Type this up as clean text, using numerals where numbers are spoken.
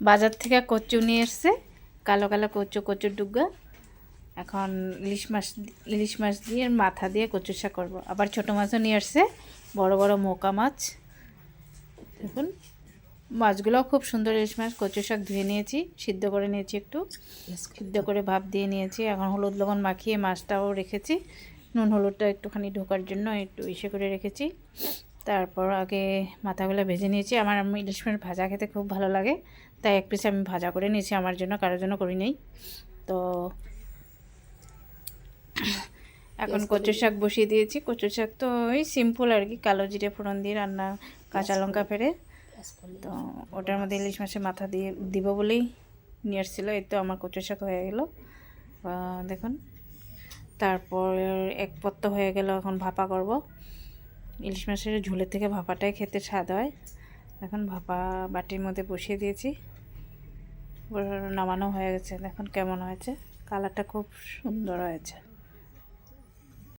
বাজার থেকে কচু নিয়ে এসছে, কালো কালো কচু, কচুর ডুগা। এখন ইলিশ মাছ দিয়ে মাথা দিয়ে কচুর শাক করবো। আবার ছোটো মাছও নিয়ে আসছে, বড় বড় মোকা মাছ। দেখুন মাছগুলোও খুব সুন্দর। ইলিশ মাছ, কচুর শাক ধুয়ে নিয়েছি, সিদ্ধ করে নিয়েছি, একটু সিদ্ধ করে ভাপ দিয়ে নিয়েছি। এখন হলুদ লবণ মাখিয়ে মাছটাও রেখেছি, নুন হলুদটা একটুখানি ঢোকার জন্য একটু ইসে করে রেখেছি। তারপর আগে মাথাগুলো ভেজে নিয়েছি। আমার ইলিশ মাছ ভাজা খেতে খুব ভালো লাগে, তাই এক পিস আমি ভাজা করে নিয়েছি, আমার জন্য, কারোর জন্য করি নেই। তো এখন কচুর শাক বসিয়ে দিয়েছি। কচুর শাক তো ওই সিম্পল আর কি, কালো জিরে ফোড়ন দিয়ে রান্না, কাঁচা লঙ্কা ফেলে। তো ওটার মধ্যে ইলিশ মাছের মাথা দিয়ে দিব বলেই নিয়ে আসছিলো। এই তো আমার কচুর শাক হয়ে গেল, দেখুন। তারপর এক পত্তা হয়ে গেল, এখন ভাপা করব। ইলিশ মাছের ঝোলের থেকে ভাপাটাই খেতে স্বাদ হয়। এখন ভাপা বাটির মধ্যে বসিয়ে দিয়েছি, নামানো হয়ে গেছে। দেখুন কেমন হয়েছে, কালারটা খুব সুন্দর হয়েছে।